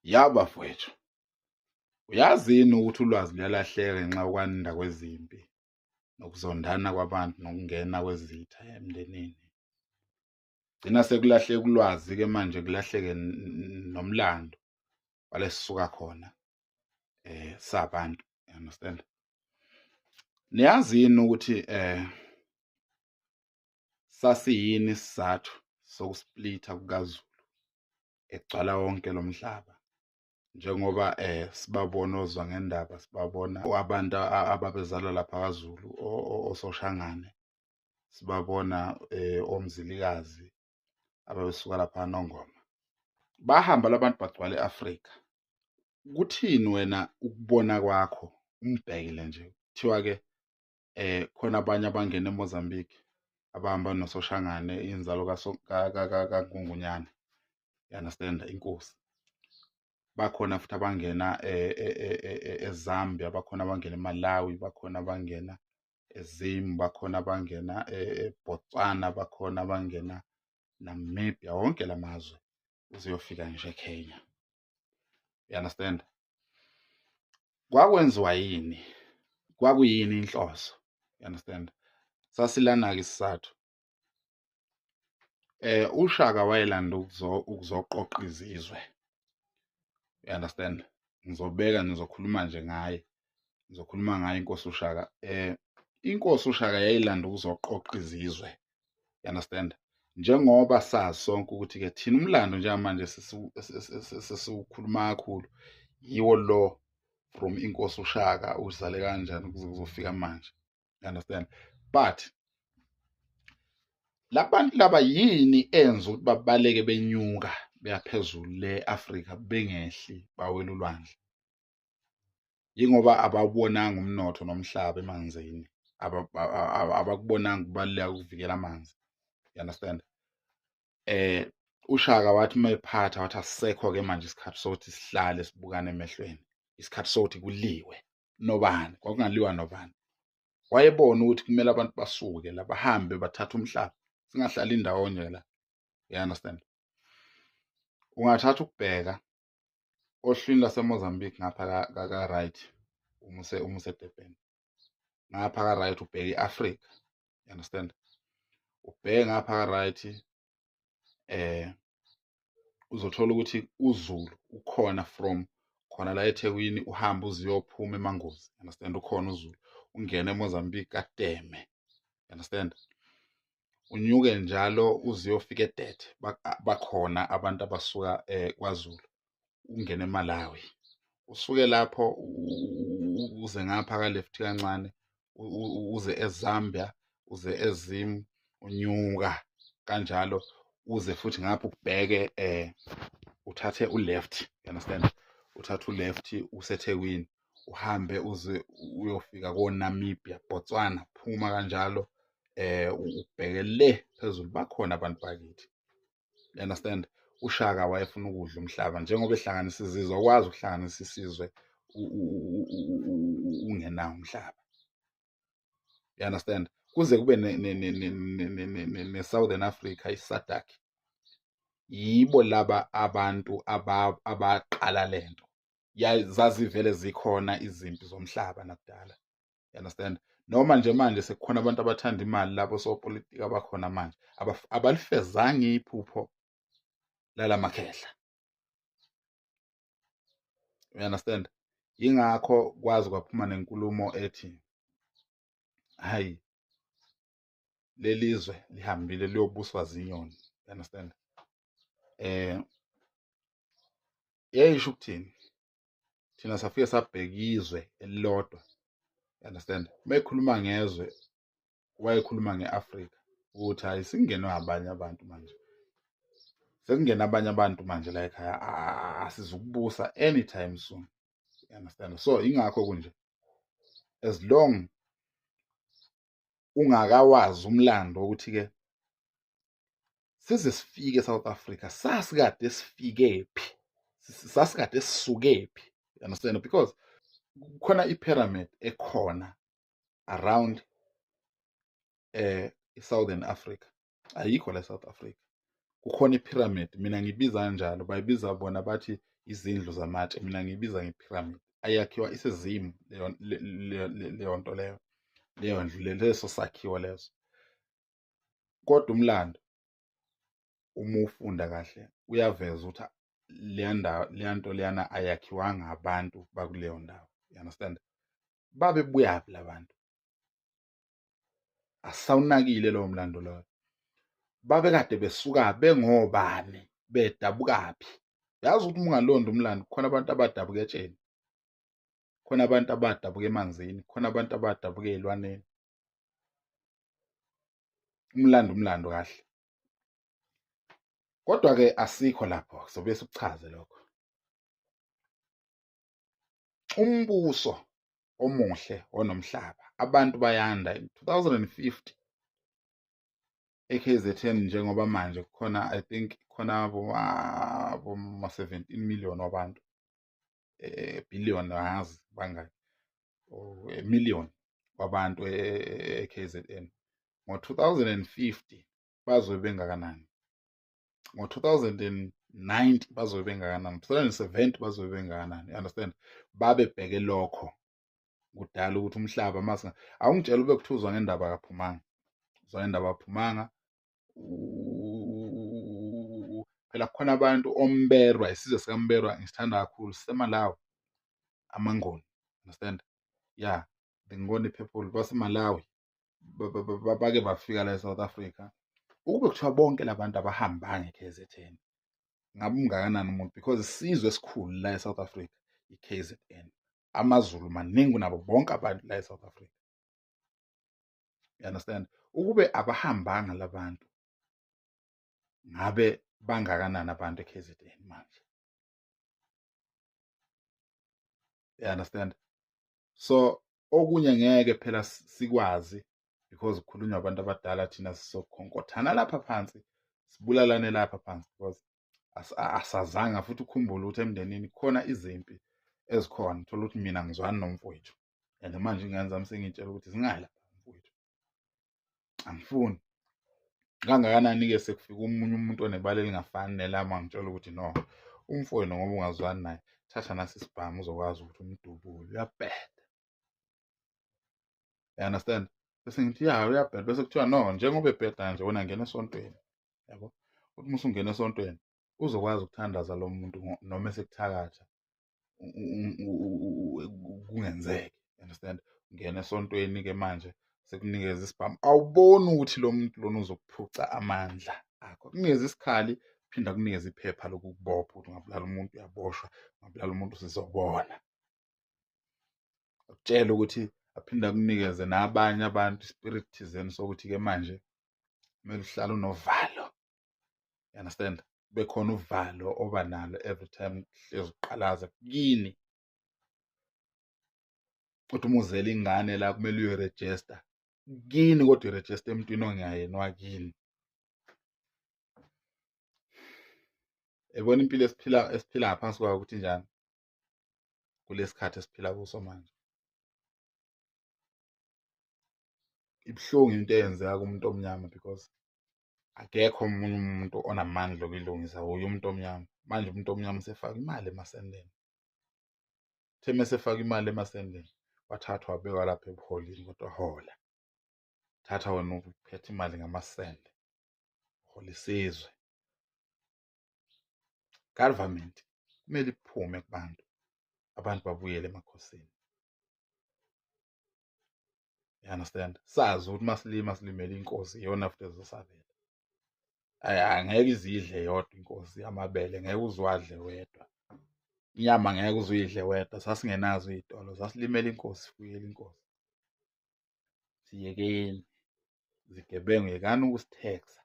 Yaba mfowethu, uyazi yini ukuthi ulwazi luyalahleka ngenxa yokwanda kwezimpi nokuzondana kwabantu nokungena kwezitha emndenini. Gcina sekulahleka ulwazi-ke manje kulahleke nomlando wala esisuka khona sabantu, you understand? Niyazi yini ukuthi sasiyini isizathu sokusplitha kukaZulu egcwala wonke lo mhlaba? Njengoba sibabona ozwangendaba, sibabona abantu ababezalwa lapha kwaZulu, osoShangane, sibabona oMzilikazi ababesuka lapha Nongoma. Bahamba labantu bagcwala e-Afrika. Kuthini wena ukubona kwakho umbhekile nje kuthiwa-ke khona abanye abangena eMozambique abahamba noSoshangane inzalo kaNgungunyana, you understand, inkosi. Bakhona futhi abangena eZambia, bakhona abangena eMalawi, bakhona abangena eZim, bakhona abangena eBotswana, bakhona abangena Namibia, wonke lamazwe uzuyofika nje eKenya, you understand? Kwakwenziwa yini? Kwakuyini inhloso? You understand? Sasilana-ke isizathu. uShaka wayelanda ukuzoqoqa izizwe, you understand? Ngizokhuluma nje ngaye, ngizokhuluma ngaye inkosi uShaka. Inkosi uShaka yayilanda ukuzoqoqa izizwe, you understand? Njengoba sazi sonke ukuthi-ke thina umlando njengamanje sesiwukhuluma kakhulu yiwo lo from inkosi uShaka uzale kanjani ukuze kuzofika manje, you understand? But labantu laba yini enza ukuthi babaleke benyuka beya phezulu le-Afrika bengehli bawela ulwandle? Yingoba abawubonanga umnotho nomhlaba emanzini, abakubonanga ukubaluleka ukuvikela amanzi, you understand? uShaka wathi mayephatha wathi asisekho-ke manje isikhathi sokuthi sihlale sibukane emehlweni, isikhathi sokuthi kuliwe nobani, kwakungaliwa nobani. Wayebona ukuthi kumele abantu basuke la bahambe bathathe umhlaba, singahlali ndawonye la, you understand? Ungathatha ukubheka ohlwini laseMozambique ngapha ka-right, umuse eDurban, ngapha ka-right ubheke i-Afrika, you understand? Ubheke ngapha ka-right uzothola ukuthi uZulu ukhona from khona la eThekwini uhambe uze uyophuma eMangozi, understand? Ukhona uZulu ungena eMozambique kaTeme, understand? Unyuke njalo uze uyofika eDete, bakhona abantu abasuka kwaZulu, ungena eMalawi, usuke lapho uze ngapha ka-left kancane uze eZambia, uze eZim, unyuka kanjalo uze futhi ngapha ubheke uthathe u-left, you understand? Uthathe u-left useThekwini uhambe uze uyofika ko-Namibia, Botswana, phuma kanjalo ubheke le phezulu, bakhona abantu bakithi, you understand? uShaka wayefuna ukudla umhlaba njengoba ehlanganisa izizwe, akwazi ukuhlanganisa isizwe ungenawo umhlaba, you understand? Kuze kube ne-Southern Africa, i-SADC, yibo laba abantu abaqala lento. Zazivele zikhona izimpi zomhlaba nakudala, you understand? Noma nje manje sekukhona abantu abathanda imali, labo sopolitiki abakhona manje abalifezanga iphupho lalamakhehla, you understand? Yingakho kwazi kwaphuma nenkulumo ethi hayi, lelizwe lihambile liyobuswa zinyoni, you understand? Yayisho ukuthini? Thina safike sabheka izwe elilodwa, you understand? Mayekhuluma ngezwe wayekhuluma nge-Afrika ukuthi hayi singenwe abanye abantu manje, sekungena abanye abantu manje la ekhaya, asizukubusa anytime soon, you understand? So ingakho kunje, as long ungakawazi umlando wokuthi-ke size sifike eSouth Africa sasikade sifikephi, sasikade sisukephi, you understand? Because kukhona i-pyramid ekhona around i-Southern Africa, ayikho la eSouth Africa, kukhona iphiramidi, mina ngiyibiza kanjalo, bayibiza bona bathi izindlu zamatshe, mina ngiyibiza ngephiramidi. Ayakhiwa isezimu leyo nto leyo ndlu leso sakhiwo leso. Kodwa umlando uma ufunda kahle uyaveza ukuthi leya nto leyana ayakhiwanga abantu bakuleyo ndawo. You understand? Babebuyaphi la bantu? Asawunakile lowo mlando loyo. Babekade besuka bengobani, bedabukaphi? Yazi ukuthi uma ungalonda umlando, khona abantu abadabuka etsheni, khona abantu abadabuka emanzini, khona abantu abadabuka ey'lwaneni. Umlando kahle. Kodwa-ke asikho lapho, sobe sikuchaze lokho. Umbuso omuhle onomhlaba, abantu bayanda. In 2050 e-KZN njengoba manje kukhona, I think khona boma 17 million wabantu, billion angazi bangaki, or million wabantu e-KZN. Ngo-2050 bazobe bengakanani? Ngo-2090 bazobe bengakanani? 2070 bazobe bengakanani? You understand? Babebheke lokho kudala ukuthi umhlaba awungitshela ube kuthuzwa ngendaba kaPhumanga. Uzwa ngendaba kaPhumanga. Phela kukhona abantu oMberwa, isizwe sikaMberwa ngisithanda kakhulu, siseMalawi, amaNgoni. Understand? Yeah, the Ngoni people baseMalawi bake bafika la eSouth Africa. Ukube kuthiwa bonke labantu abahambanga e-KZN, ngabe ungakanani umuntu? Because isizwe esikhulu la eSouth Africa i-KZN. AmaZulu maningi kunabo bonke abantu la eSouth Africa. You understand? Ukube abahambanga labantu, ngabe bangakanani abantu e-KZN manje? You understand? So okunye ngeke phela sikwazi because kukhulunywa abantu abadala, thina sizokhonkothana lapha phansi, sibulalane lapha phansi because asazanga. Futhi ukhumbule ukuthi emndenini khona izimpi ezikhona. Uthola ukuthi mina ngizwani nomfowethu, and manje ingane zami sengiyitshela ukuthi zingala mfowethu, angifuni. Kangakanani-ke sekufika omunye umuntu onebala elingafani nelami angitshela ukuthi no, umfowenu ngoba ungazwani naye, thatha nasi isibhamu uzokwazi ukuthi umdubule, uyabheda. You understand? Bese ngithi ya uyabheda, bese kuthiwa no, njengoba ebheda nje wena ngena esontweni. Yabo? Uthi uma usungena esontweni uzokwazi ukuthandaza lo muntu noma esekuthakatha kungenzeki. You understand? Ngena esontweni-ke manje sekunikeza isibhamu, awuboni ukuthi lo muntu lona uzokuphuca amandla akho. Kunikeza isikhali, phinda kunikeza iphepha lokukubopha ukuthi ungabulala umuntu uyaboshwa, ungabulala umuntu sizobona. Ukutshela ukuthi aphinda kunikeze nabanye abantu ispirit thizeni sokuthi-ke manje kumele uhlale unovalo. You understand? Kube khona uvalo oba nalo every time hlezi uqalaza kini. Uthi uma uzela ingane la kumele uyoregister kini, kodwa uregister emntwini ongayena wakini. Ebona impilo esiphila ngaphansi kwayo ukuthi njani kulesikhathi esiphila kuso manje. Ibuhlungu into eyenzeka kumuntu omnyama because akekho omunye umuntu onamandla okuyilungisa, uye umuntu omnyama. Manje umuntu omnyama usefaka imali emasendeni. Uthe mesefaka imali emasendeni, wathathwa wabekwa lapha ebuholini, kodwa hola. Thatha wena uphethe imali ngamasende, uhola isizwe. Government kumele iphume kubantu, abantu babuyele emakhosini. You understand? Sazi ukuthi masilima silimele inkosi, iyona futhi ezosabela. Angeke izidle yodwa inkosi amabele, ngeke uzwadle wedwa. Inyama ngeke uzuyidle wedwa. Sasingenazo iy'tolo, sasilimela inkosi, sifuyele inkosi. Siyekeni zigebengu, yekani ukusitheksa.